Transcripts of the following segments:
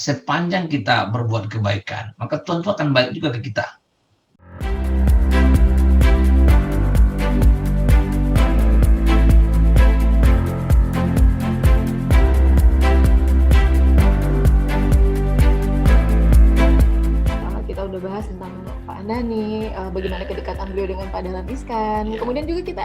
sepanjang kita berbuat kebaikan, maka Tuhan itu akan baik juga ke kita. Kita udah bahas tentang Pak Andani, bagaimana kedekatan beliau dengan Pak Dahlan Iskan. Kemudian juga kita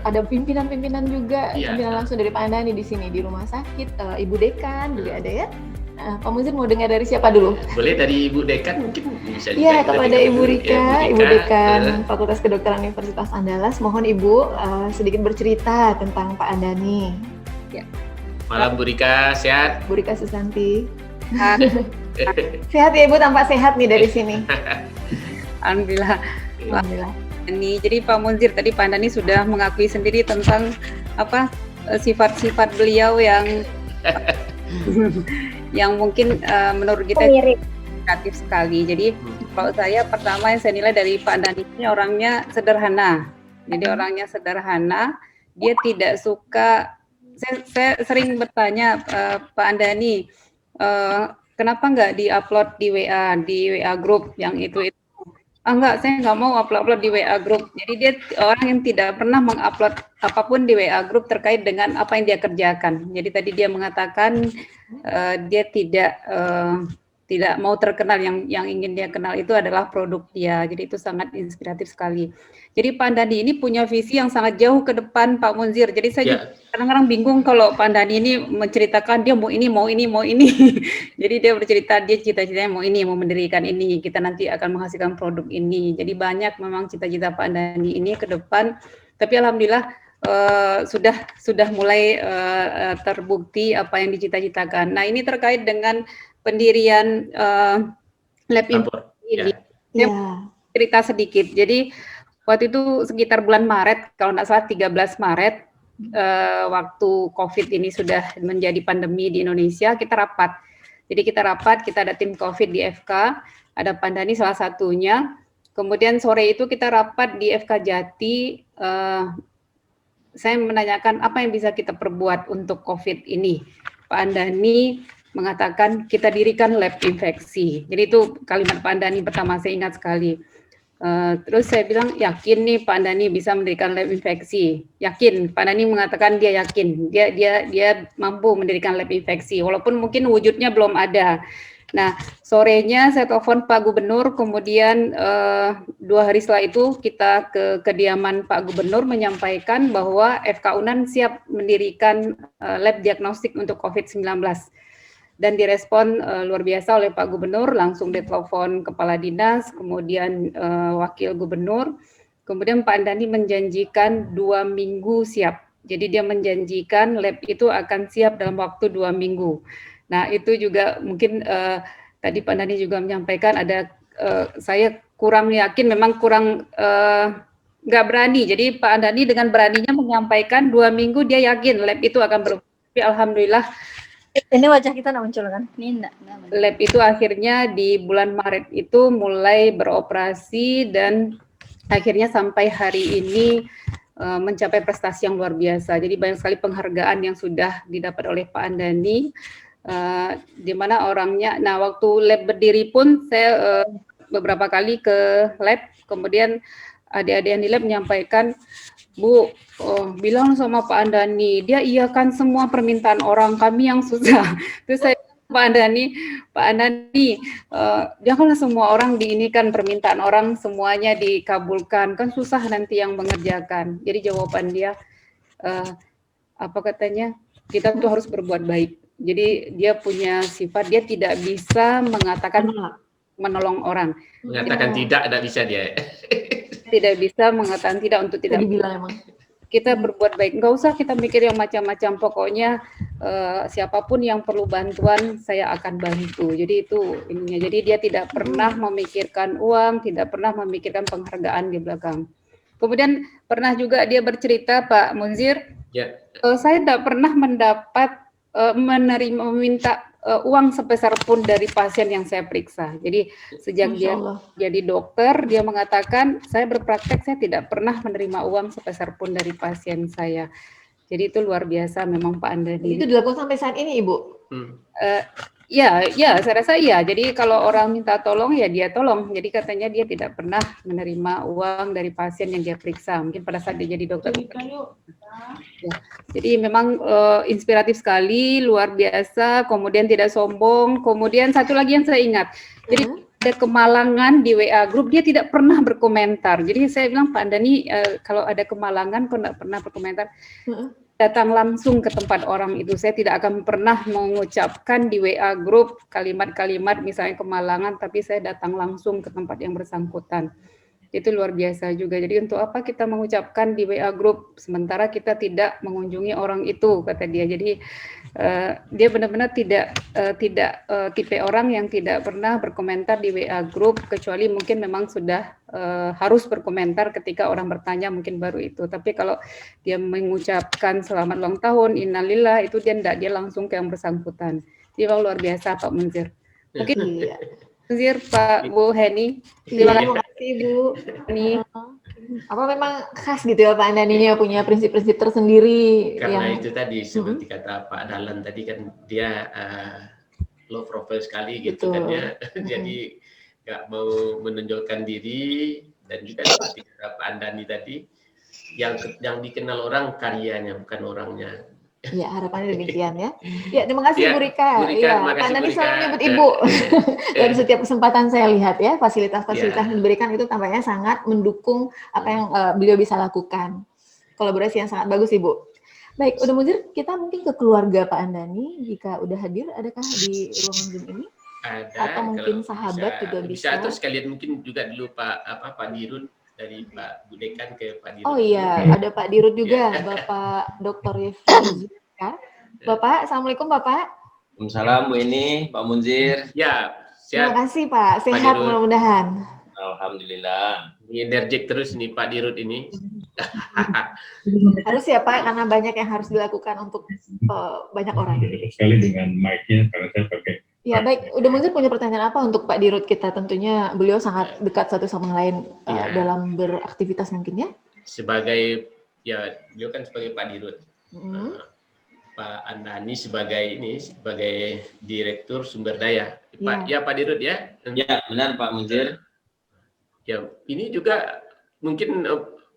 ada pimpinan-pimpinan juga, pimpinan langsung dari Pak Andani di sini di rumah sakit, Ibu Dekan juga ada ya. Pak Muzir mau dengar dari siapa dulu? Boleh dari Ibu Dekan mungkin bisa. Iya, kepada Ibu Rika, Ibu Dekan Fakultas Kedokteran Universitas Andalas. Mohon Ibu sedikit bercerita tentang Pak Andani. Ya. Malam Bu Rika, sehat? Bu Rika Susanti. Sehat ya Ibu, tampak sehat nih dari sini. Alhamdulillah. Jadi Pak Muzir tadi Pak Andani sudah mengakui sendiri tentang sifat-sifat beliau yang yang mungkin menurut kita negatif sekali. Jadi kalau saya pertama yang saya nilai dari Pak Andani ini orangnya sederhana. Jadi orangnya sederhana, dia tidak suka. Saya sering bertanya Pak Andani, kenapa nggak di-upload di WA group yang itu? Enggak, saya nggak mau upload di WA group. Jadi dia orang yang tidak pernah mengupload apapun di WA group terkait dengan apa yang dia kerjakan. Jadi tadi dia mengatakan dia tidak mau terkenal, yang ingin dia kenal itu adalah produk dia. Jadi itu sangat inspiratif sekali. Jadi Pak Andani ini punya visi yang sangat jauh ke depan Pak Muzir. Jadi saya kadang-kadang bingung kalau Pak Andani ini menceritakan dia mau ini. Jadi dia bercerita dia cita-citanya mau ini, mau mendirikan ini. Kita nanti akan menghasilkan produk ini. Jadi banyak memang cita-cita Pak Andani ini ke depan. Tapi alhamdulillah sudah mulai terbukti apa yang dicita-citakan. Nah ini terkait dengan pendirian lab ini. Saya cerita sedikit. Jadi waktu itu sekitar bulan Maret, kalau nggak salah 13 Maret, waktu COVID ini sudah menjadi pandemi di Indonesia, kita rapat. Jadi kita ada tim COVID di FK, ada Pak Andani salah satunya. Kemudian sore itu kita rapat di FK Jati. Saya menanyakan apa yang bisa kita perbuat untuk COVID ini. Pak Andani mengatakan kita dirikan lab infeksi. Jadi itu kalimat Pak Andani pertama, saya ingat sekali. Terus saya bilang, yakin nih Pak Andani bisa mendirikan lab infeksi? Yakin. Pak Andani mengatakan dia yakin, dia mampu mendirikan lab infeksi, walaupun mungkin wujudnya belum ada. Nah, sorenya saya telepon Pak Gubernur, kemudian 2 hari setelah itu kita ke kediaman Pak Gubernur menyampaikan bahwa FK Unan siap mendirikan lab diagnostik untuk COVID-19. Dan direspon luar biasa oleh Pak Gubernur, langsung ditelepon Kepala Dinas, kemudian Wakil Gubernur, kemudian Pak Andani menjanjikan 2 minggu siap. Jadi dia menjanjikan lab itu akan siap dalam waktu 2 minggu. Nah itu juga mungkin tadi Pak Andani juga menyampaikan saya kurang yakin, memang kurang nggak berani. Jadi Pak Andani dengan beraninya menyampaikan 2 minggu dia yakin lab itu akan tapi alhamdulillah. Ini wajah kita nggak muncul kan? Ini enggak. Lab itu akhirnya di bulan Maret itu mulai beroperasi dan akhirnya sampai hari ini mencapai prestasi yang luar biasa. Jadi banyak sekali penghargaan yang sudah didapat oleh Pak Andani, di mana orangnya. Nah waktu lab berdiri pun saya beberapa kali ke lab, kemudian adik-adik yang di lab menyampaikan, Bu, bilang sama Pak Andani, dia iakan semua permintaan orang, kami yang susah. Terus saya Pak Andani, janganlah semua orang diinikan permintaan orang semuanya dikabulkan, kan susah nanti yang mengerjakan. Jadi jawaban dia, apa katanya, kita tuh harus berbuat baik. Jadi dia punya sifat, dia tidak bisa mengatakan menolong orang. Mengatakan tidak bisa dia. Tidak bisa mengatakan tidak untuk tidak dibilang emang. Kita berbuat baik, nggak usah kita mikir yang macam-macam, pokoknya siapapun yang perlu bantuan saya akan bantu. Jadi itu ininya. Jadi dia tidak pernah memikirkan uang, tidak pernah memikirkan penghargaan di belakang. Kemudian pernah juga dia bercerita Pak Muzir, saya tidak pernah meminta uang sepeser pun dari pasien yang saya periksa. Jadi sejak dia jadi dokter, dia mengatakan saya berpraktek, saya tidak pernah menerima uang sepeser pun dari pasien saya. Jadi itu luar biasa memang Pak Andani. Itu dilakukan sampai saat ini Ibu? Ya, saya rasa iya. Jadi kalau orang minta tolong ya dia tolong. Jadi katanya dia tidak pernah menerima uang dari pasien yang dia periksa. Mungkin pada saat dia jadi dokter. Ya. Jadi memang inspiratif sekali, luar biasa. Kemudian tidak sombong. Kemudian satu lagi yang saya ingat. Jadi ada kemalangan di WA grup, dia tidak pernah berkomentar. Jadi saya bilang, Pak Andani, kalau ada kemalangan kok tidak pernah berkomentar. Datang langsung ke tempat orang itu. Saya tidak akan pernah mengucapkan di WA grup kalimat-kalimat misalnya kemalangan, tapi saya datang langsung ke tempat yang bersangkutan. Itu luar biasa juga. Jadi untuk apa kita mengucapkan di WA grup sementara kita tidak mengunjungi orang itu, kata dia. Jadi dia benar-benar tidak tipe orang yang tidak pernah berkomentar di WA grup, kecuali mungkin memang sudah harus berkomentar ketika orang bertanya, mungkin baru itu. Tapi kalau dia mengucapkan selamat ulang tahun, innalillah, itu dia langsung ke yang bersangkutan. Jadi luar biasa Pak Munzir. Mungkin Munzir, Pak Bu Heni. Terima kasih Bu Heni. Apa memang khas gitu ya Pak Andani punya prinsip-prinsip tersendiri? Karena itu tadi seperti kata Pak Dahlan tadi kan dia low profile sekali gitu kan ya. Jadi nggak mau menonjolkan diri, dan juga seperti kata Pak Andani tadi yang dikenal orang karyanya bukan orangnya. Ya, harapannya demikian ya. Ya, terima kasih Bu Rika. Ya, Pak Andani selalu menyebut Ibu. Dari setiap kesempatan saya lihat ya, fasilitas-fasilitas yang diberikan itu tampaknya sangat mendukung apa yang beliau bisa lakukan. Kolaborasi yang sangat bagus Ibu. Baik, udah Munzir, kita mungkin ke keluarga Pak Andani jika udah hadir, adakah di ruangan Zoom ini? Ada. Atau mungkin sahabat juga bisa. Atau sekalian mungkin juga dulu Pak Dirut, dari Pak Bu Dekan ke Pak Dirut. Oh iya, ada Pak Dirut juga, Bapak Dr. Yefri. Bapak, Assalamualaikum Bapak. Waalaikumsalam Bu Eni, Pak Munzir. Ya, terima kasih Pak, sehat mudah-mudahan. Alhamdulillah. Energik terus nih Pak Dirut ini. Harus ya Pak, karena banyak yang harus dilakukan untuk banyak orang. Sekali dengan mic-nya, karena saya pakai. Ya baik, udah Munzir punya pertanyaan apa untuk Pak Dirut kita? Tentunya beliau sangat dekat satu sama lain dalam beraktivitas mungkin ya? Sebagai, ya beliau kan sebagai Pak Dirut. Pak Andani sebagai Direktur Sumber Daya. Pak Dirut ya? Ya, benar Pak Munzir. Ya, ini juga mungkin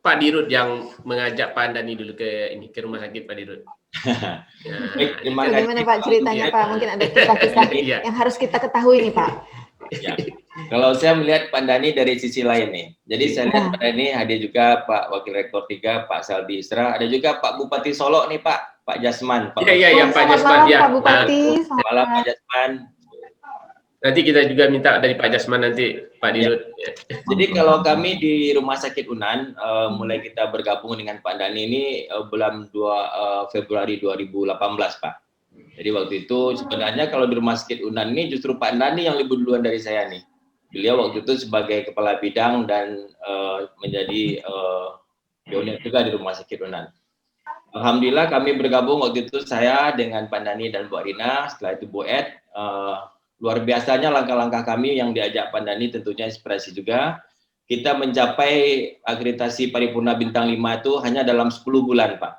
Pak Dirut yang mengajak Pak Andani dulu ke rumah sakit Pak Dirut. Baik, terima kasih. Bagaimana Pak ceritanya Pak? Mungkin ada kisah-kisah yang harus kita ketahui nih Pak. Ya. Kalau saya melihat Pak Andani dari sisi lain nih. Jadi saya lihat Pak Andani hadir juga Pak Wakil Rektor 3, Pak Saldi Isra, ada juga Pak Bupati Solo nih Pak Jasman. Iya Pak Jasman ya. Pak Bupati. Selamat malam Pak Jasman. Nanti kita juga minta dari Pak Jasman nanti Pak Dirut. Ya. Jadi kalau kami di Rumah Sakit Unan mulai kita bergabung dengan Pak Andani ini bulan 2 Februari 2018 Pak. Jadi waktu itu sebenarnya kalau di Rumah Sakit Unan ini justru Pak Andani yang lebih duluan dari saya nih. Beliau waktu itu sebagai kepala bidang dan menjadi pionir juga di Rumah Sakit Unan. Alhamdulillah kami bergabung waktu itu saya dengan Pak Andani dan Bu Arina, setelah itu Bu Ed. Luar biasanya langkah-langkah kami yang diajak Pak Andani tentunya inspirasi juga. Kita mencapai akreditasi paripurna bintang 5 itu hanya dalam 10 bulan Pak.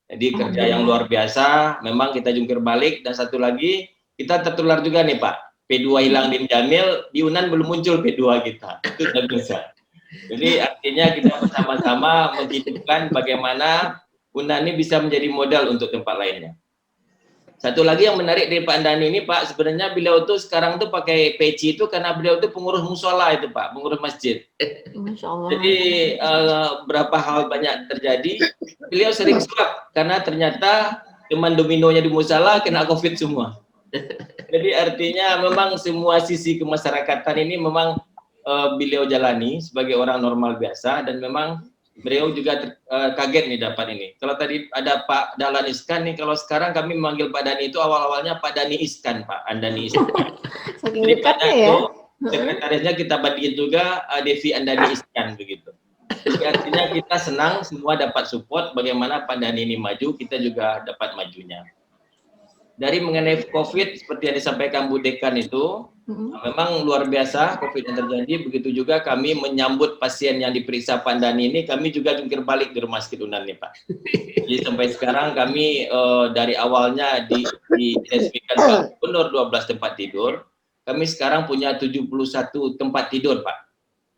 Jadi kerja yang luar biasa, memang kita jungkir balik. Dan satu lagi, kita tertular juga nih Pak. P2 hilang di Jamil, di Unan belum muncul P2 kita. Itu sudah bisa. Jadi artinya kita bersama-sama menghidupkan bagaimana Unan ini bisa menjadi modal untuk tempat lainnya. Satu lagi yang menarik dari Pak Andani ini Pak, sebenarnya beliau tuh sekarang tuh pakai peci itu karena beliau tuh pengurus musola itu Pak, pengurus masjid. Masya Allah. Jadi berapa hal banyak terjadi, beliau sering swab karena ternyata teman dominonya di musola kena COVID semua. Jadi artinya memang semua sisi kemasyarakatan ini memang beliau jalani sebagai orang normal biasa, dan memang beliau juga kaget nih dapat ini. Kalau tadi ada Pak Dahlan Iskan nih, kalau sekarang kami memanggil Pak Dani itu awal-awalnya Pak Dani Iskan, Pak Andani Iskan. Saking Jadi Pak dekatnya ya. sekretarisnya kita bandingin juga Devi Andani Iskan begitu. Jadi artinya kita senang semua dapat support bagaimana Pak Dani ini maju, kita juga dapat majunya. dari mengenai COVID seperti yang disampaikan Bu Dekan itu, memang luar biasa COVID yang terjadi. Begitu juga kami menyambut pasien yang diperiksa Pak Andani ini, kami juga jungkir balik di Rumah Sakit Unan nih Pak. Jadi sampai sekarang kami dari awalnya diresmikan Pak Gubernur 12 tempat tidur, kami sekarang punya 71 tempat tidur Pak.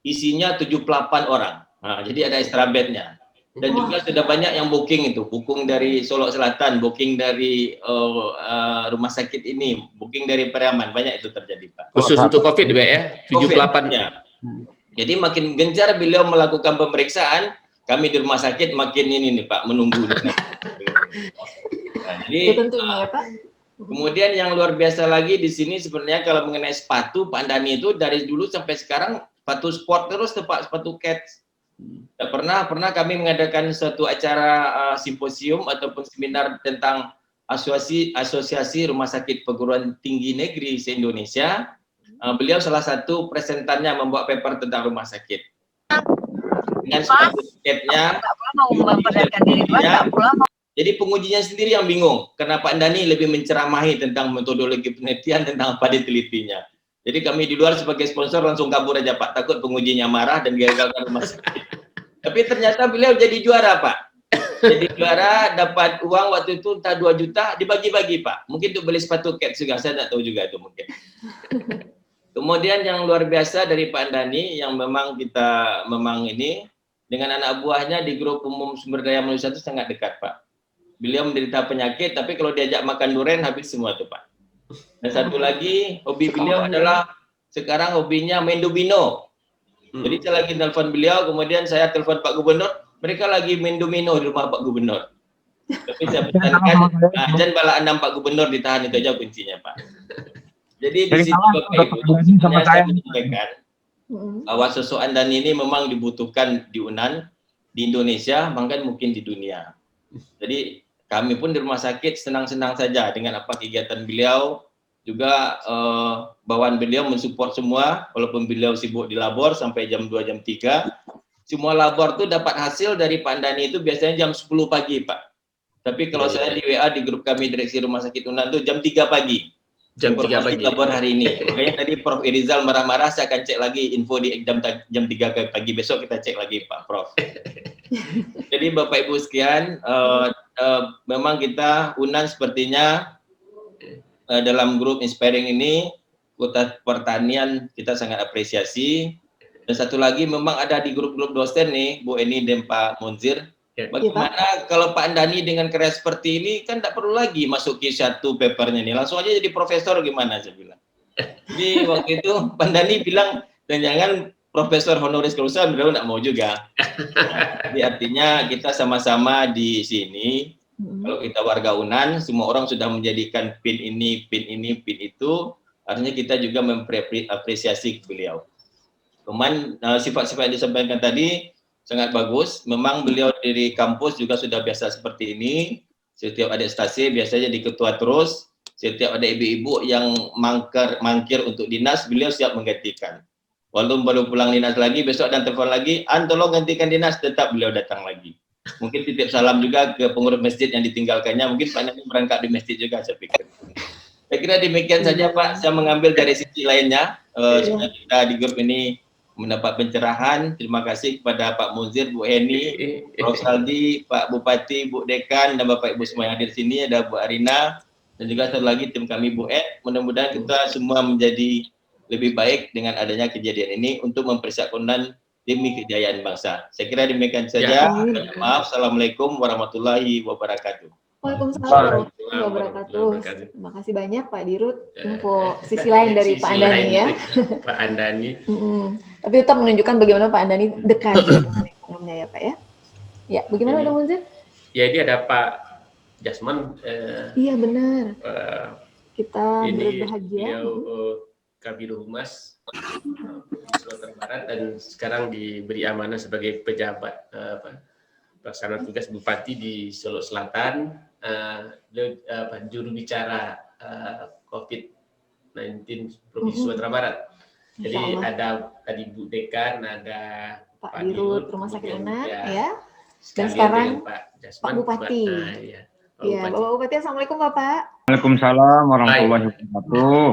Isinya 78 orang. Nah, jadi ada extra bednya. Dan juga sudah banyak yang booking itu, booking dari Solok Selatan, booking dari rumah sakit ini, booking dari Periaman, banyak itu terjadi Pak. Khusus untuk COVID ya, 78 ya. Jadi makin gencar beliau melakukan pemeriksaan, kami di rumah sakit makin ini nih Pak, menunggu. Nah, jadi tentunya ya Pak. Kemudian yang luar biasa lagi di sini sebenarnya kalau mengenai sepatu, Pak Andani itu dari dulu sampai sekarang sepatu sport terus, sepatu cats. Pernah kami mengadakan suatu acara simposium ataupun seminar tentang asosiasi rumah sakit perguruan tinggi negeri se-Indonesia. Beliau salah satu presentarnya membuat paper tentang rumah sakit. Dengan sepatu skatnya, jadi pengujinya sendiri yang bingung. Kenapa Andani lebih menceramahi tentang metodologi penelitian, tentang apa ditelitinya. Jadi kami di luar sebagai sponsor langsung kabur aja Pak, takut pengujinya marah dan gagalkan rumah sakit. Tapi ternyata beliau jadi juara Pak. Jadi juara, dapat uang waktu itu entah 2 juta, dibagi-bagi Pak. Mungkin untuk beli sepatu cats juga, saya tidak tahu juga itu mungkin. Kemudian yang luar biasa dari Pak Andani, yang memang kita ini, dengan anak buahnya di grup umum sumber daya manusia itu sangat dekat Pak. Beliau menderita penyakit, tapi kalau diajak makan durian habis semua tuh Pak. Dan satu lagi, hobi beliau adalah sekarang hobinya main domino. Jadi saya lagi telepon beliau, kemudian saya telepon Pak Gubernur, mereka lagi main domino di rumah Pak Gubernur. Tapi saya pesankan, jangan bala 6 Pak Gubernur ditahan, itu aja kuncinya Pak. Jadi di sini Bapak Ibu, saya menyampaikan bahwa sosok Andani ini memang dibutuhkan di Unan, di Indonesia, bahkan mungkin di dunia. Jadi kami pun di rumah sakit senang-senang saja dengan apa kegiatan beliau, juga bawaan beliau mensupport semua, walaupun beliau sibuk di labor sampai jam 2, jam 3. Semua labor itu dapat hasil dari Pak Andani itu biasanya jam 10 pagi Pak. Tapi kalau saya di WA di grup kami direksi Rumah Sakit Unan itu jam 3 pagi. Jam 3 pagi. Labor hari ini. Makanya tadi Prof. Irizal marah-marah, saya akan cek lagi info di jam 3 pagi. Besok kita cek lagi Pak Prof. Jadi Bapak Ibu sekian, memang kita Unan sepertinya dalam grup Inspiring ini, Kota Pertanian kita sangat apresiasi. Dan satu lagi memang ada di grup-grup dosen nih, Bu Eni dan Pak Munzir. Bagaimana kalau Pak Andani dengan karya seperti ini, kan tidak perlu lagi masuk Q1 papernya nih, langsung aja jadi profesor gimana saya bilang. Jadi waktu itu Pak Andani bilang, dan jangan profesor honoris causa, beliau tidak mau juga. Jadi artinya kita sama-sama di sini. Kalau kita warga Unan, semua orang sudah menjadikan pin ini, pin itu, artinya kita juga mengapresiasi beliau. Cuman sifat-sifat yang disampaikan tadi sangat bagus. Memang beliau dari kampus juga sudah biasa seperti ini. Setiap ada stasi biasanya di ketua terus. Setiap ada ibu-ibu yang mangkir untuk dinas, beliau siap menggantikan. Walaupun baru pulang dinas lagi, besok dan telepon lagi, tolong gantikan dinas, tetap beliau datang lagi. Mungkin titip salam juga ke pengurus masjid yang ditinggalkannya. Mungkin Pak Nani berangkat di masjid juga, saya pikir. Saya kira demikian saja Pak. Saya mengambil dari sisi lainnya. Supaya kita di grup ini mendapat pencerahan. Terima kasih kepada Pak Munzir, Bu Heni, Prof. Saldi, Pak Bupati, Bu Dekan, dan Bapak Ibu semua yang hadir di sini. Ada Bu Arina, dan juga satu lagi tim kami Bu Ed. Mudah-mudahan kita semua menjadi lebih baik dengan adanya kejadian ini untuk mempersiapkan demi kejayaan bangsa. Saya kira demikian saja. Maaf. Assalamualaikum warahmatullahi wabarakatuh. Waalaikumsalam warahmatullahi wabarakatuh. Terima kasih banyak Pak Dirut, info sisi lain dari Pak Andani ya. Pak Andani. Tapi tetap menunjukkan bagaimana Pak Andani dekat dengan ekonominya ya Pak ya. Ya, bagaimana Pak Munzir? Ya, ini ada Pak Jasman. Iya benar. Kita ini berbahagia. Beliau Kabiro Humas Sumatera Barat dan sekarang diberi amanah sebagai pejabat pelaksana tugas Bupati di Solok Selatan. Beliau juru bicara COVID-19 Provinsi Sumatera Barat. Jadi ada tadi Bu Dekan, ada Pak Dirut Rumah Sakit Unan ya. Dan Dan sekarang Pak Jasman, Pak Bupati. Ya, Bapak Bupati. Assalamualaikum Bapak. Waalaikumsalam warahmatullahi wabarakatuh.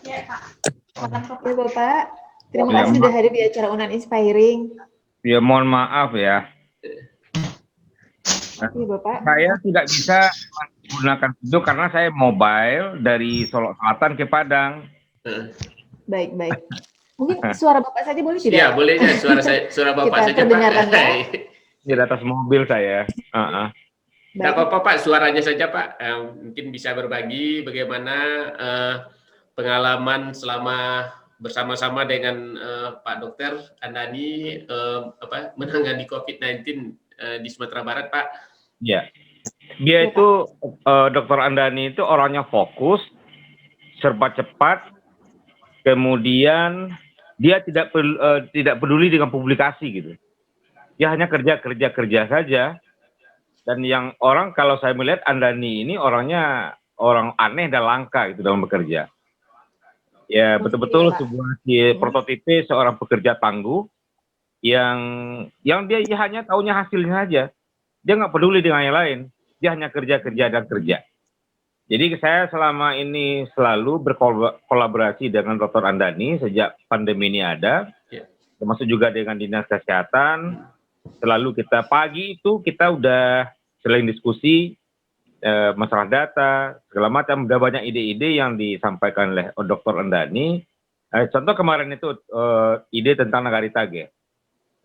Ya Bapak, terima kasih sudah hadir di acara Unan Inspiring. Ya mohon maaf ya. Iya Bapak. Saya tidak bisa menggunakan itu karena saya mobile dari Solo Selatan ke Padang. Baik. Mungkin suara Bapak saja boleh tidak? Iya, boleh ya suara Bapak saja, terdengarkan, Pak. Di atas mobil saya. Tidak apa-apa, Pak, suaranya saja, Pak. Mungkin bisa berbagi bagaimana pengalaman selama bersama-sama dengan Pak Dokter Andani menangani COVID-19 di Sumatera Barat, Pak. Ya, dia itu Dokter Andani itu orangnya fokus, serba cepat, kemudian dia tidak peduli dengan publikasi gitu. Dia hanya kerja saja. Dan yang orang kalau saya melihat Andani ini orangnya orang aneh dan langka gitu dalam bekerja. Ya betul-betul sebuah prototipe seorang pekerja tangguh yang dia hanya taunya hasilnya saja. Dia nggak peduli dengan yang lain. Dia hanya kerja. Jadi saya selama ini selalu berkolaborasi dengan Dr. Andani sejak pandemi ini ada, termasuk juga dengan Dinas Kesehatan. Selalu kita pagi itu kita udah selain diskusi masalah data segala macam, udah banyak ide-ide yang disampaikan oleh Dr. Andani. Contoh kemarin itu ide tentang Nagari Tage.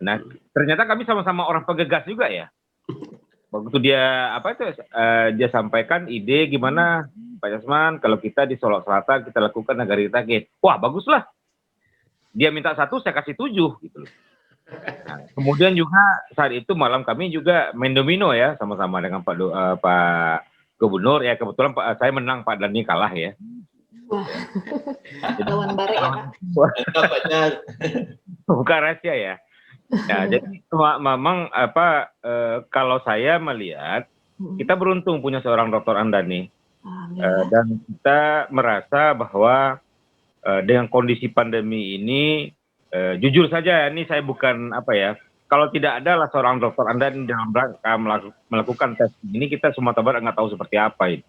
Nah ternyata kami sama-sama orang penggegas juga ya. Waktu dia dia sampaikan ide gimana Pak Jasman kalau kita di Solo Selatan kita lakukan Nagari Tage. Wah baguslah. Dia minta 1 saya kasih 7 gitu loh. Nah, kemudian juga saat itu malam kami juga main domino ya sama-sama dengan Pak Gubernur ya, kebetulan saya menang, Pak Dani kalah ya. Wah. Lawan bare ya Pak. Bukan rahasia ya. Nah, jadi memang kalau saya melihat kita beruntung punya seorang Dr. Andani dan kita merasa bahwa dengan kondisi pandemi ini jujur saja, ini saya bukan kalau tidak ada seorang Dokter Andani dalam rangka melakukan tes ini, kita Sumatera Barat nggak tahu seperti apa ini.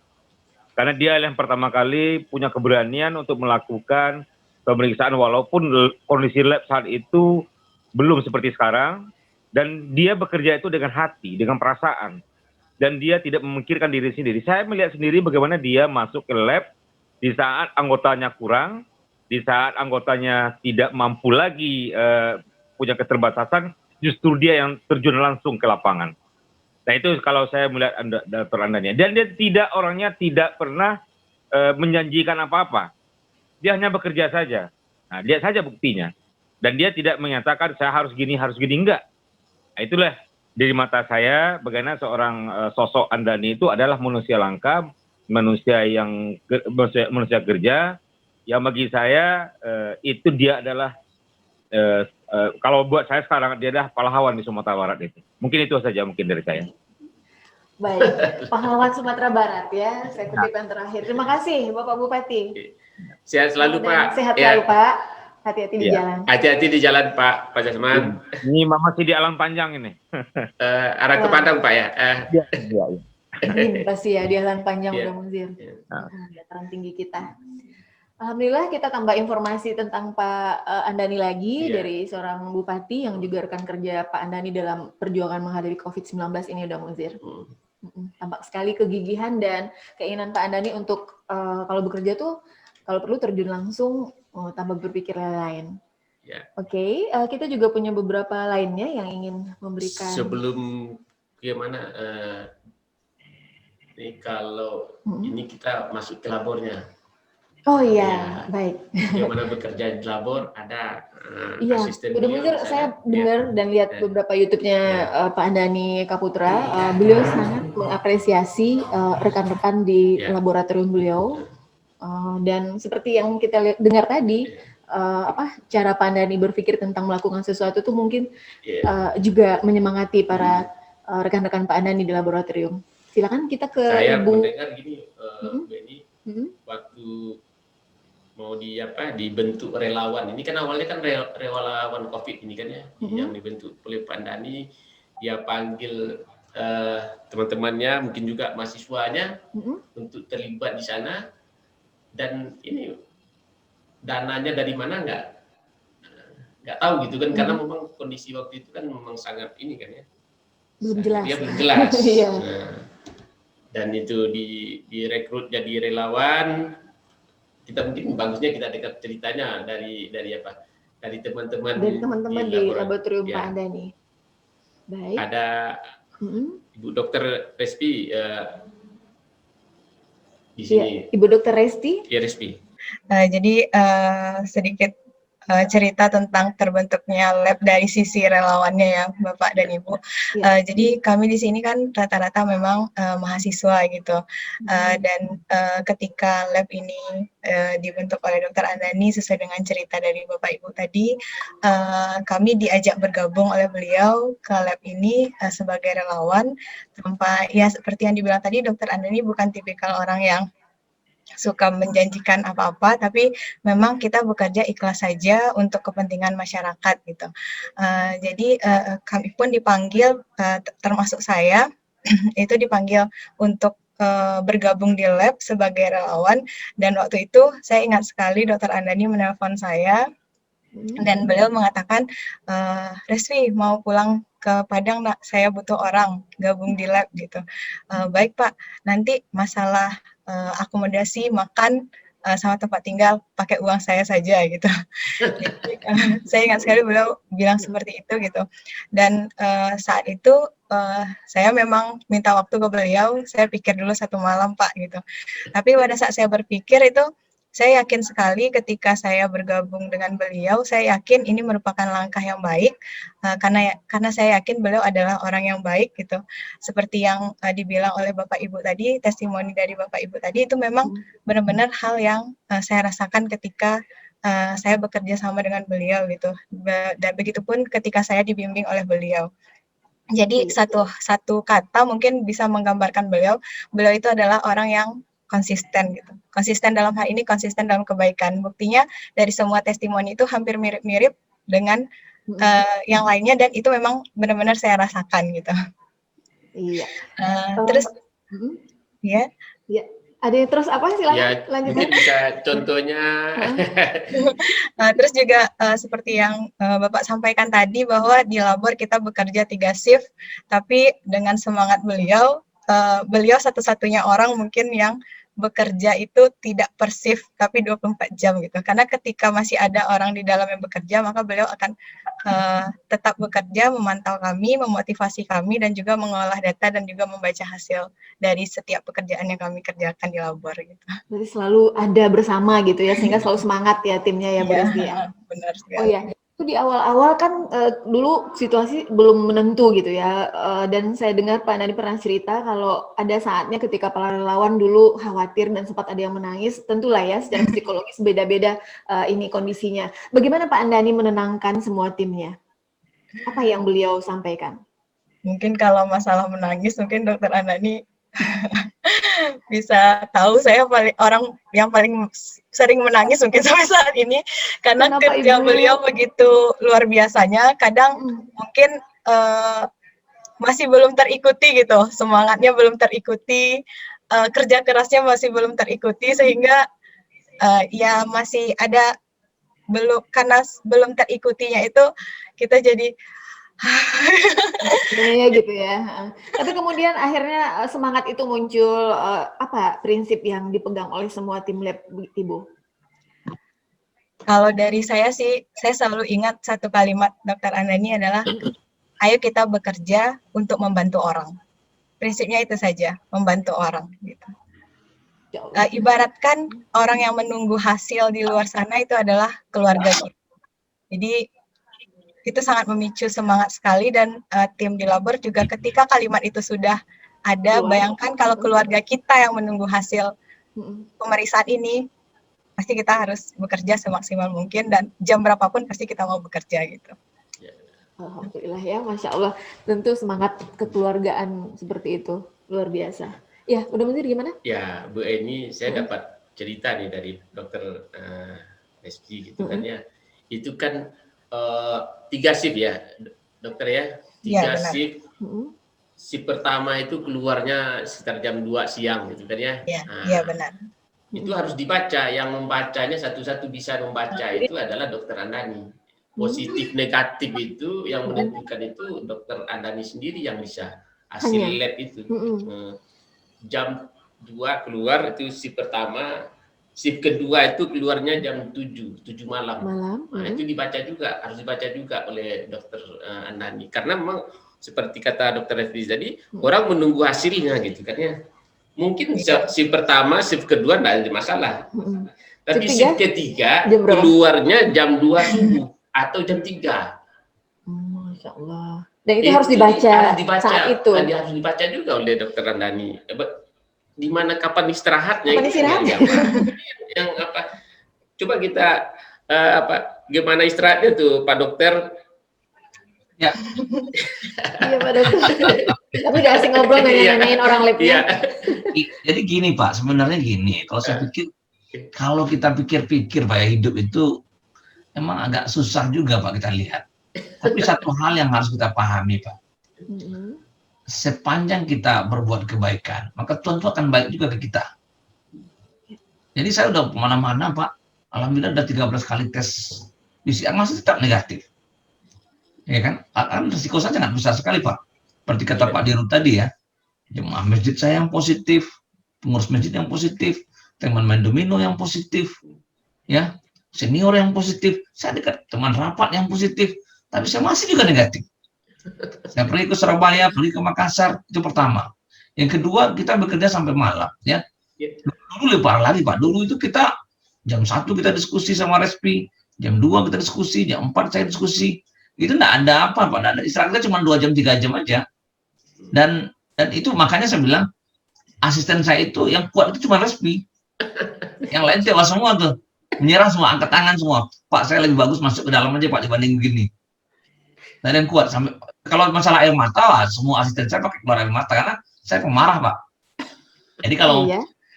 Karena dia yang pertama kali punya keberanian untuk melakukan pemeriksaan walaupun kondisi lab saat itu belum seperti sekarang, dan dia bekerja itu dengan hati, dengan perasaan, dan dia tidak memikirkan diri sendiri. Saya melihat sendiri bagaimana dia masuk ke lab di saat anggotanya kurang, di saat anggotanya tidak mampu lagi punya keterbatasan, justru dia yang terjun langsung ke lapangan. Nah itu kalau saya melihat Dr. Andani. Dan dia orangnya tidak pernah menjanjikan apa-apa. Dia hanya bekerja saja. Nah lihat saja buktinya. Dan dia tidak menyatakan saya harus gini, enggak. Nah, itulah dari mata saya bagaimana seorang sosok Andani itu adalah manusia langka, manusia kerja. Yang bagi saya itu dia adalah kalau buat saya sekarang dia adalah pahlawan di Sumatera Barat itu. Mungkin itu saja mungkin dari saya. Baik, pahlawan Sumatera Barat ya. Saya kutip yang terakhir. Terima kasih Bapak Bupati. Sehat selalu Pak. Sehat selalu Pak. Hati-hati di jalan. Hati-hati di jalan Pak Jasman. Ini masih di Alam Panjang ini. Arah ke Padang Pak ya. Iya. Ini pasti ya di Alam Panjang udah Muzir. Dataran tinggi kita. Alhamdulillah kita tambah informasi tentang Pak Andani lagi dari seorang bupati yang juga rekan kerja Pak Andani dalam perjuangan menghadapi COVID-19 ini udah Muzir. Tampak sekali kegigihan dan keinginan Pak Andani untuk kalau bekerja tuh kalau perlu terjun langsung tanpa berpikir lain. Oke, kita juga punya beberapa lainnya yang ingin memberikan. Sebelum gimana? Ini kalau ini kita masuk ke labornya. Oh iya, baik. Bagaimana bekerja di labor, ada asisten beliau. Iya, saya dengar dan lihat beberapa YouTube-nya Pak Andani Kaputra. Beliau sangat mengapresiasi rekan-rekan di laboratorium beliau. Dan seperti yang kita dengar tadi, cara Pak Andani berpikir tentang melakukan sesuatu itu mungkin juga menyemangati para rekan-rekan Pak Andani di laboratorium. Silakan kita ke saya Ibu. Saya mendengar gini, Benny, waktu mau dibentuk relawan. Ini kan awalnya kan relawan COVID ini kan ya, yang dibentuk oleh Pak Andani. Dia panggil teman-temannya, mungkin juga mahasiswanya untuk terlibat di sana. Dan ini dananya dari mana nggak tahu gitu kan, karena memang kondisi waktu itu kan memang sangat ini kan ya, Belum jelas. dia belum jelas. Iya. Dan itu direkrut jadi relawan. Kita mungkin bagusnya kita dekat ceritanya dari apa? Dari teman-teman di laboratorium Pak Andani. Baik. Ada Ibu Dokter Respi di sini. Ibu Dokter Resti. Ya, Respi. Jadi sedikit cerita tentang terbentuknya lab dari sisi relawannya ya Bapak dan Ibu. Jadi kami di sini kan rata-rata memang mahasiswa gitu. Dan ketika lab ini dibentuk oleh Dr. Andani sesuai dengan cerita dari Bapak Ibu tadi, kami diajak bergabung oleh beliau ke lab ini sebagai relawan. Tanpa ya seperti yang dibilang tadi, Dr. Andani bukan tipikal orang yang suka menjanjikan apa-apa, tapi memang kita bekerja ikhlas saja untuk kepentingan masyarakat gitu. Jadi kami pun dipanggil, termasuk saya, itu dipanggil untuk bergabung di lab sebagai relawan. Dan waktu itu saya ingat sekali Dr. Andani menelpon saya dan beliau mengatakan, Resvi mau pulang ke Padang nak, saya butuh orang gabung di lab gitu. Baik Pak, nanti masalah akomodasi, makan, sama tempat tinggal pakai uang saya saja gitu. Jadi, saya ingat sekali beliau bilang seperti itu gitu. Dan saat itu saya memang minta waktu ke beliau, saya pikir dulu 1 malam Pak gitu. Tapi pada saat saya berpikir itu, saya yakin sekali ketika saya bergabung dengan beliau, saya yakin ini merupakan langkah yang baik, karena saya yakin beliau adalah orang yang baik gitu. Seperti yang dibilang oleh Bapak Ibu tadi, testimoni dari Bapak Ibu tadi itu memang benar-benar hal yang saya rasakan ketika saya bekerja sama dengan beliau gitu. Dan begitupun ketika saya dibimbing oleh beliau. Jadi satu kata mungkin bisa menggambarkan beliau itu adalah orang yang konsisten gitu. Konsisten dalam hal ini, konsisten dalam kebaikan. Buktinya dari semua testimoni itu hampir mirip-mirip dengan yang lainnya, dan itu memang benar-benar saya rasakan gitu. Iya. Terus ya. Ada yang terus apa silahkan lanjutkan. Mungkin bisa contohnya. Terus juga seperti yang Bapak sampaikan tadi bahwa di labor kita bekerja 3 shift, tapi dengan semangat beliau satu-satunya orang mungkin yang bekerja itu tidak per shift tapi 24 jam gitu. Karena ketika masih ada orang di dalam yang bekerja, maka beliau akan tetap bekerja, memantau kami, memotivasi kami, dan juga mengolah data dan juga membaca hasil dari setiap pekerjaan yang kami kerjakan di labor gitu. Jadi selalu ada bersama gitu ya, sehingga selalu semangat ya timnya ya Bu Resti ya. Benar sekali. Oh ya, itu di awal-awal kan dulu situasi belum menentu gitu ya, dan saya dengar Pak Andani pernah cerita kalau ada saatnya ketika para relawan dulu khawatir dan sempat ada yang menangis. Tentulah ya secara psikologis beda-beda ini kondisinya. Bagaimana Pak Andani menenangkan semua timnya? Apa yang beliau sampaikan? Mungkin kalau masalah menangis, mungkin Dokter Andani bisa tahu saya orang yang paling sering menangis mungkin sampai saat ini, karena kerja beliau begitu luar biasanya. Kadang mungkin masih belum terikuti gitu, semangatnya belum terikuti, kerja kerasnya masih belum terikuti, sehingga ya masih ada karena belum terikutinya itu kita jadi gitu ya. Tapi kemudian akhirnya semangat itu muncul, apa prinsip yang dipegang oleh semua tim lab Ibu? Kalau dari saya sih, saya selalu ingat satu kalimat Dr. Andani adalah, ayo kita bekerja untuk membantu orang. Prinsipnya itu saja, membantu orang gitu. Ibaratkan orang yang menunggu hasil di luar sana itu adalah keluarga kita. Jadi itu sangat memicu semangat sekali, dan tim di labor juga ketika kalimat itu sudah ada, bayangkan kalau keluarga kita yang menunggu hasil pemeriksaan ini, pasti kita harus bekerja semaksimal mungkin, dan jam berapapun pasti kita mau bekerja gitu. Alhamdulillah ya, Masya Allah. Tentu semangat kekeluargaan seperti itu, luar biasa. Ya, udah Menteri gimana? Ya, Bu Eni, saya dapat cerita nih dari Dokter Respi gitu kan ya. Itu kan 3 shift ya, dokter ya, 3 shift si pertama itu keluarnya sekitar jam 2 siang gitu kan ya. Iya, Nah, iya benar. itu harus dibaca. Yang membacanya satu-satu bisa membaca itu adalah Dokter Andani. Positif negatif itu yang menentukan itu Dokter Andani sendiri yang bisa hasil lab itu. Jam 2 keluar itu shift pertama, shift kedua itu keluarnya jam 7 malam. Nah, itu dibaca juga, harus dibaca juga oleh Dokter Andani. Karena memang seperti kata Dokter Refri tadi, orang menunggu hasilnya gitu kan ya. Mungkin shift pertama, shift kedua tidak ada masalah. Tapi shift ketiga keluarnya jam 2 subuh atau jam 3. Masya Allah. Dan itu harus dibaca saat itu. Dan harus dibaca juga oleh Dokter Andani. Di mana kapan istirahatnya? Kapan istirahatnya? Yang apa? Coba kita gimana istirahatnya tuh Pak Dokter? Ya. Iya Pak Dokter. Tapi udah asing ngobrol nanya-nanyain orang labnya. Jadi gini Pak, sebenarnya gini. Kalau saya pikir, kalau kita pikir-pikir Pak ya, hidup itu emang agak susah juga Pak kita lihat. Tapi satu hal yang harus kita pahami Pak. Sepanjang kita berbuat kebaikan, maka Tuhan itu akan baik juga ke kita. Jadi saya udah kemana-mana Pak. Alhamdulillah udah 13 kali tes PCR masih tetap negatif. Ya kan? Risiko saya sangat besar sekali Pak. Seperti kata Pak Dirut tadi ya. Jemaah masjid saya yang positif, pengurus masjid yang positif, teman main domino yang positif, ya, senior yang positif, saya dekat teman rapat yang positif, tapi saya masih juga negatif. Saya pergi ke Surabaya, pergi ke Makassar, itu pertama. Yang kedua, kita bekerja sampai malam, ya. Dulu lebih parah lagi Pak. Dulu itu kita jam 1 kita diskusi sama Respi, jam 2 kita diskusi, jam 4 saya diskusi. Itu enggak ada apa Pak, enggak ada istirahat, kita cuma 2 jam 3 jam aja. Dan itu makanya saya bilang asisten saya itu yang kuat itu cuma Respi. Yang lain tewas semua tuh. Menyerah semua, angkat tangan semua. Pak, saya lebih bagus masuk ke dalam aja Pak dibanding begini. Nah, yang kuat sampai kalau masalah air mata lah, semua asisten saya pakai keluar air mata karena saya pemarah Pak. Jadi kalau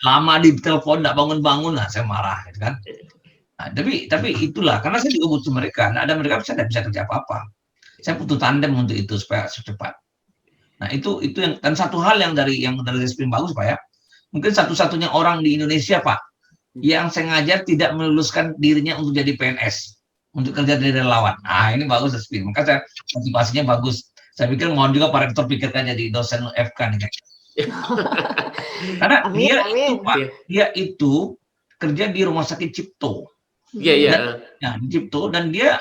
lama di telepon enggak bangun-bangun lah saya marah gitu kan. Nah, tapi itulah karena saya juga butuh mereka. Nah, ada mereka saya tidak bisa kerja apa-apa. Saya butuh tandem untuk itu supaya secepat. Nah, itu yang dan satu hal yang dari Respin bagus Pak ya. Mungkin satu-satunya orang di Indonesia Pak yang sengaja tidak meluluskan dirinya untuk jadi PNS, untuk kerja dari relawan. Nah, ini bagus Respin. Maka saya motivasinya bagus. Saya pikir mohon juga Pak Rektor pikirkan jadi dosen FK nih. Karena dia itu kerja di Rumah Sakit Cipto. Iya. Nah, di Cipto dan dia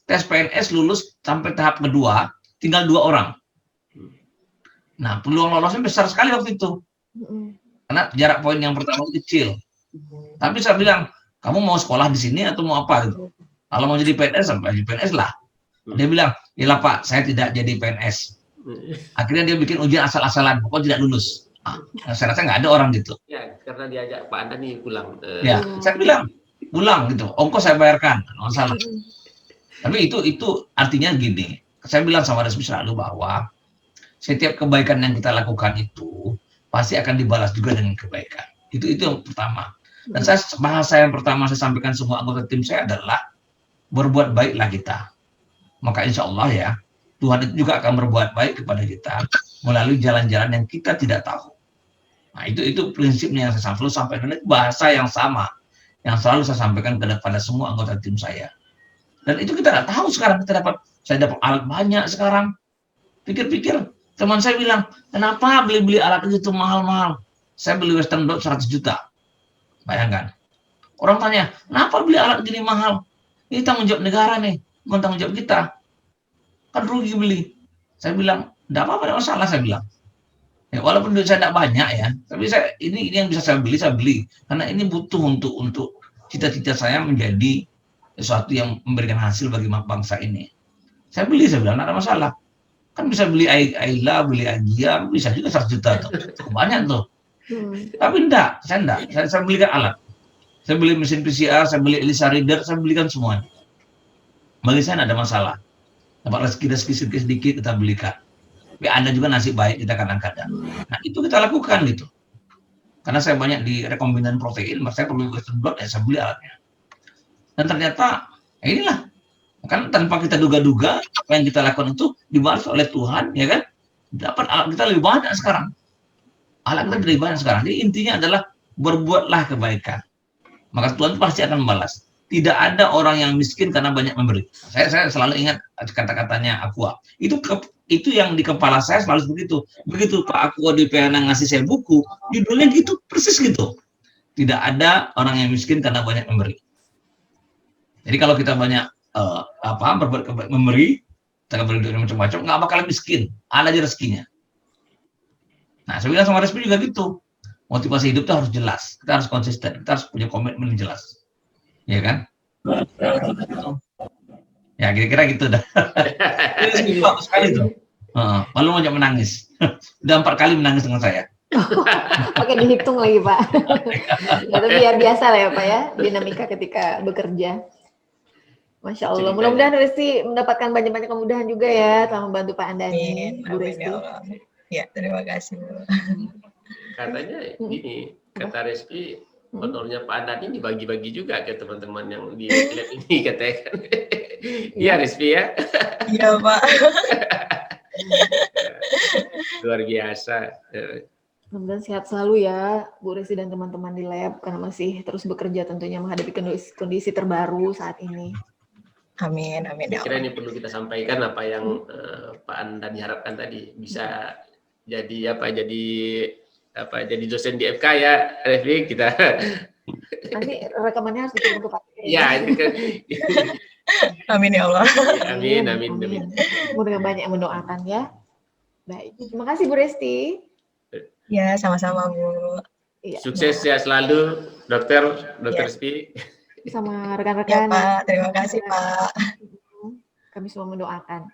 tes PNS lulus sampai tahap kedua, tinggal 2 orang. Nah, peluang lolosnya besar sekali waktu itu. Karena jarak poin yang pertama kecil. Tapi saya bilang, kamu mau sekolah di sini atau mau apa gitu? Kalau mau jadi PNS, sampai jadi PNS lah. Dia bilang, iyalah Pak, saya tidak jadi PNS. Akhirnya dia bikin ujian asal-asalan, pokoknya tidak lulus. Nah, saya rasa nggak ada orang gitu. Ya, karena diajak Pak Andani pulang. Ya, saya bilang, pulang gitu, ongkos saya bayarkan, nggak masalah. Tapi itu artinya gini, saya bilang sama Resmi selalu bahwa setiap kebaikan yang kita lakukan itu pasti akan dibalas juga dengan kebaikan. Itu yang pertama. Dan bahasa yang pertama saya sampaikan semua anggota tim saya adalah berbuat baiklah kita. Maka insya Allah ya, Tuhan itu juga akan berbuat baik kepada kita melalui jalan-jalan yang kita tidak tahu. Nah, itu prinsipnya yang saya selalu sampaikan, itu bahasa yang sama yang selalu saya sampaikan kepada semua anggota tim saya. Dan itu kita nggak tahu sekarang saya dapat alat banyak sekarang. Pikir-pikir, teman saya bilang, kenapa beli alat itu mahal-mahal? Saya beli Western Dot 100 juta. Bayangkan. Orang tanya, kenapa beli alat gini mahal? Ini tanggung jawab negara nih, bukan tanggung jawab kita. Kan rugi beli. Saya bilang, enggak apa-apa, enggak masalah saya bilang. Ya, walaupun duit saya tidak banyak ya, tapi ini yang bisa saya beli. Karena ini butuh untuk cita-cita saya menjadi sesuatu yang memberikan hasil bagi bangsa ini. Saya bilang, enggak ada masalah. Kan bisa beli Ayla, beli Agia, bisa juga 100 juta tuh. Banyak tuh. Tapi saya enggak. Saya belikan alat. Saya beli mesin PCR, saya beli ELISA Reader, saya belikan semuanya. Bagi saya enggak ada masalah. Dapat rezeki sedikit kita belikan. Tapi Anda juga nasib baik kita kadang-kadang. Nah, itu kita lakukan gitu. Karena saya banyak di rekombinan protein, maka saya perlu Western Blot, ya saya beli alatnya. Dan ternyata, ya inilah. Kan tanpa kita duga-duga, apa yang kita lakukan itu dibalas oleh Tuhan, ya kan? dapat alat kita lebih banyak sekarang. Alat kita lebih banyak sekarang. Jadi intinya adalah berbuatlah kebaikan. Maka Tuhan pasti akan membalas. Tidak ada orang yang miskin karena banyak memberi. Saya selalu ingat kata-katanya Aqua. Itu yang di kepala saya selalu begitu. Begitu Pak Aqua di PHN ngasih saya buku, judulnya gitu, persis gitu. Tidak ada orang yang miskin karena banyak memberi. Jadi kalau kita banyak berbuat memberi, kita beri duit macam-macam, nggak bakal miskin. Ada aja rezekinya. Nah, saya bilang sama Resmi juga gitu. Motivasi hidup itu harus jelas. Kita harus konsisten. Kita harus punya komitmen yang jelas. Ya kan? Ya kira-kira gitu dah. Itu bagus sekali tuh. Malu ngajak menangis. Udah 4 kali menangis dengan saya. Pakai dihitung lagi Pak. Ya, tapi ya biasa lah ya Pak ya, dinamika ketika bekerja. Masya Allah. Mudah-mudahan Resti mendapatkan banyak-banyak kemudahan juga ya telah membantu Pak Andani. Bu Resti. Ya, terima kasih. Katanya gini, kata Resti, honornya Pak Andani dibagi-bagi juga ke teman-teman yang di lab ini katanya kan. Iya Resti ya. Iya Pak. Luar biasa. Mudah-mudahan sehat selalu ya Bu Resti dan teman-teman di lab karena masih terus bekerja tentunya menghadapi kondisi terbaru saat ini. Amin, amin. Kira ini perlu kita sampaikan apa yang Pak Andani harapkan tadi bisa jadi jadi dosen di FK ya, Refli kita. Nanti rekamannya harus dikirim ke Pak. Ya, ini kan. Amin ya Allah. Amin. Mudah banyak yang mendoakan ya. Baik, terima kasih Bu Resti. Ya, sama-sama Bu. Sukses ya selalu, Dokter Resti. Sama rekan-rekan. Ya Pak, terima kasih Pak. Kami semua mendoakan.